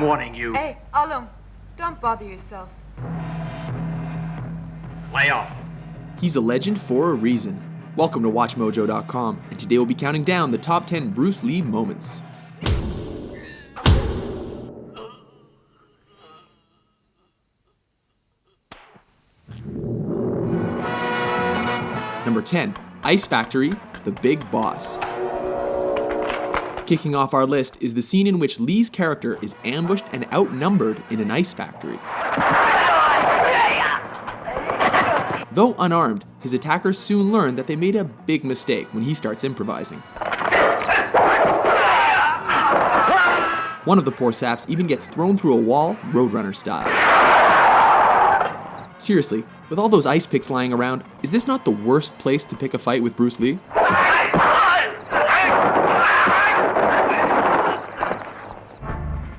I'm warning you. Hey, Alung, don't bother yourself. Lay off. He's a legend for a reason. Welcome to WatchMojo.com, and today we'll be counting down the top 10 Bruce Lee moments. Number 10, Ice Factory, The Big Boss. Kicking off our list is the scene in which Lee's character is ambushed and outnumbered in an ice factory. Though unarmed, his attackers soon learn that they made a big mistake when he starts improvising. One of the poor saps even gets thrown through a wall, Roadrunner style. Seriously, with all those ice picks lying around, is this not the worst place to pick a fight with Bruce Lee?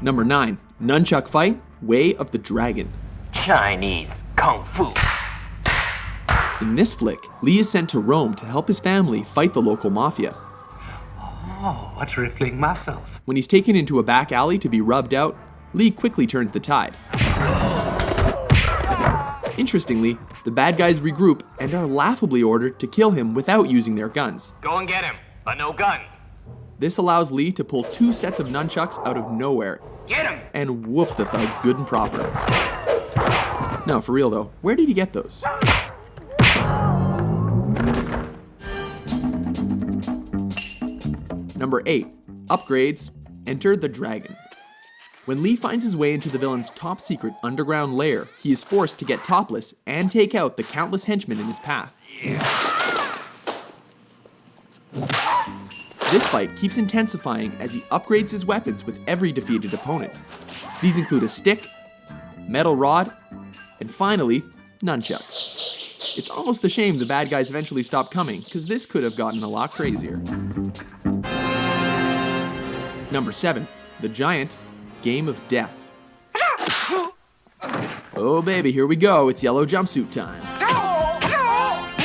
Number 9, Nunchuck Fight, Way of the Dragon. Chinese Kung Fu. In this flick, Lee is sent to Rome to help his family fight the local mafia. Oh, what rippling muscles. When he's taken into a back alley to be rubbed out, Lee quickly turns the tide. Interestingly, the bad guys regroup and are laughably ordered to kill him without using their guns. Go and get him, but no guns. This allows Lee to pull 2 sets of nunchucks out of nowhere Get him! and whoop the thugs good and proper. No, for real though, where did he get those? Number 8, Upgrades, Enter the Dragon. When Lee finds his way into the villain's top secret underground lair, he is forced to get topless and take out the countless henchmen in his path. This fight keeps intensifying as he upgrades his weapons with every defeated opponent. These include a stick, metal rod, and finally, nunchucks. It's almost a shame the bad guys eventually stopped coming, because this could have gotten a lot crazier. Number 7, The Giant, Game of Death. Oh baby, here we go, it's yellow jumpsuit time.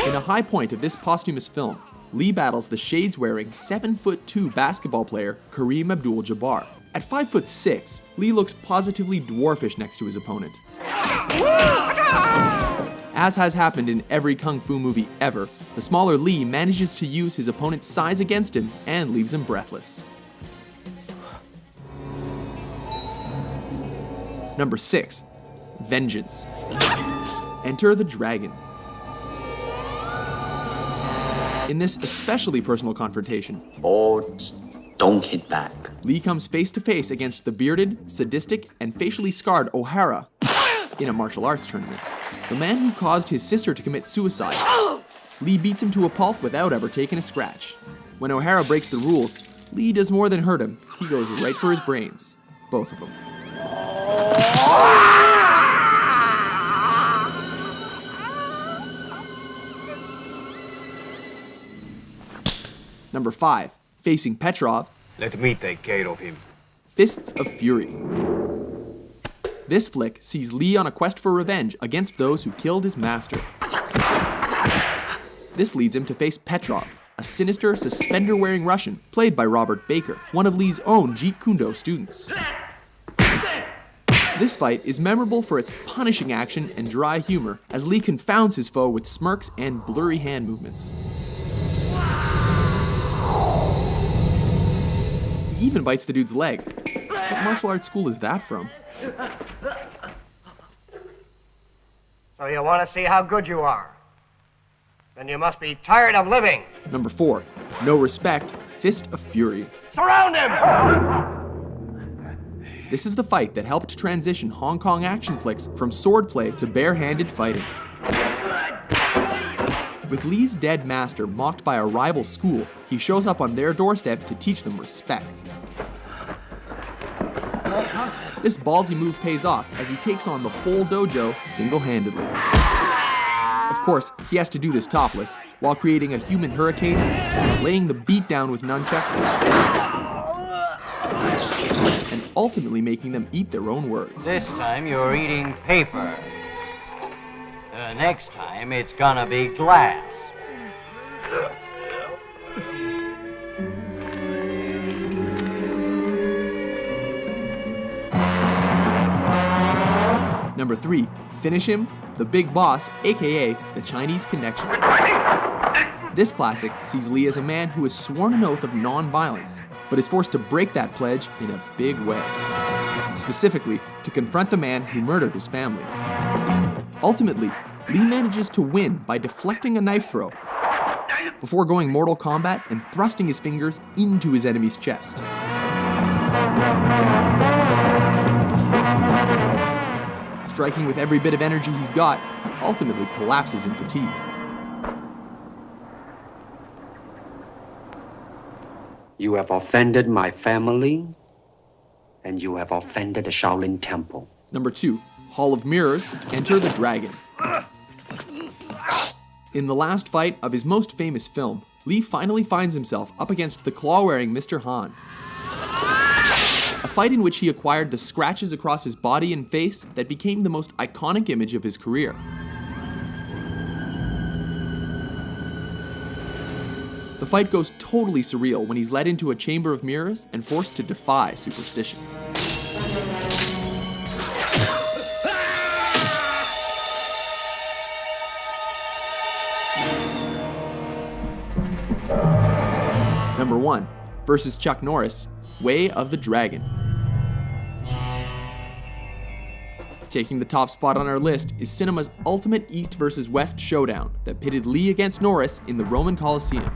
In a high point of this posthumous film, Lee battles the shades-wearing 7'2" basketball player Kareem Abdul-Jabbar. At 5'6", Lee looks positively dwarfish next to his opponent. As has happened in every kung fu movie ever, the smaller Lee manages to use his opponent's size against him and leaves him breathless. Number 6, Vengeance. Enter the Dragon. In this especially personal confrontation, Boards don't hit back. Lee comes face to face against the bearded, sadistic, and facially scarred O'Hara in a martial arts tournament. The man who caused his sister to commit suicide. Lee beats him to a pulp without ever taking a scratch. When O'Hara breaks the rules, Lee does more than hurt him. He goes right for his brains. Both of them. Number 5, facing Petrov, Let me take care of him. Fists of Fury. This flick sees Lee on a quest for revenge against those who killed his master. This leads him to face Petrov, a sinister, suspender-wearing Russian played by Robert Baker, one of Lee's own Jeet Kune Do students. This fight is memorable for its punishing action and dry humor as Lee confounds his foe with smirks and blurry hand movements. He even bites the dude's leg. What martial arts school is that from? So you want to see how good you are? Then you must be tired of living. Number 4, No Respect, Fist of Fury. Surround him! This is the fight that helped transition Hong Kong action flicks from swordplay to bare-handed fighting. With Lee's dead master mocked by a rival school, he shows up on their doorstep to teach them respect. This ballsy move pays off as he takes on the whole dojo single-handedly. Of course, he has to do this topless, while creating a human hurricane, laying the beat down with nunchucks, and ultimately making them eat their own words. This time you're eating paper. Next time it's gonna be glass. Number 3, Finish Him, The Big Boss, aka The Chinese Connection. This classic sees Lee as a man who has sworn an oath of non-violence, but is forced to break that pledge in a big way. Specifically, to confront the man who murdered his family. Ultimately, Lee manages to win by deflecting a knife throw, before going Mortal Kombat and thrusting his fingers into his enemy's chest. Striking with every bit of energy he's got, he ultimately collapses in fatigue. You have offended my family, and you have offended the Shaolin Temple. Number 2, Hall of Mirrors, Enter the Dragon. In the last fight of his most famous film, Lee finally finds himself up against the claw-wearing Mr. Han. A fight in which he acquired the scratches across his body and face that became the most iconic image of his career. The fight goes totally surreal when he's led into a chamber of mirrors and forced to defy superstition. Number 1, versus Chuck Norris, Way of the Dragon. Taking the top spot on our list is cinema's ultimate East versus West showdown that pitted Lee against Norris in the Roman Colosseum.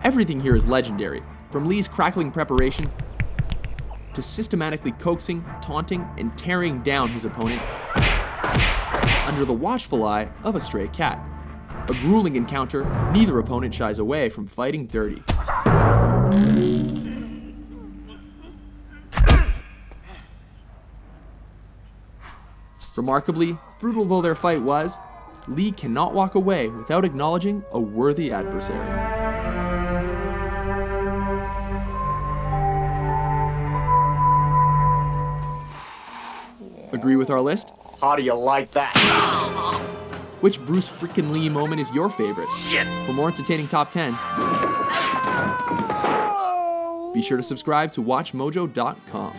Everything here is legendary, from Lee's crackling preparation to systematically coaxing, taunting, and tearing down his opponent under the watchful eye of a stray cat. A grueling encounter, neither opponent shies away from fighting dirty. Remarkably, brutal though their fight was, Lee cannot walk away without acknowledging a worthy adversary. Agree with our list? How do you like that? Which Bruce freaking Lee moment is your favorite? For more entertaining top 10s, be sure to subscribe to WatchMojo.com.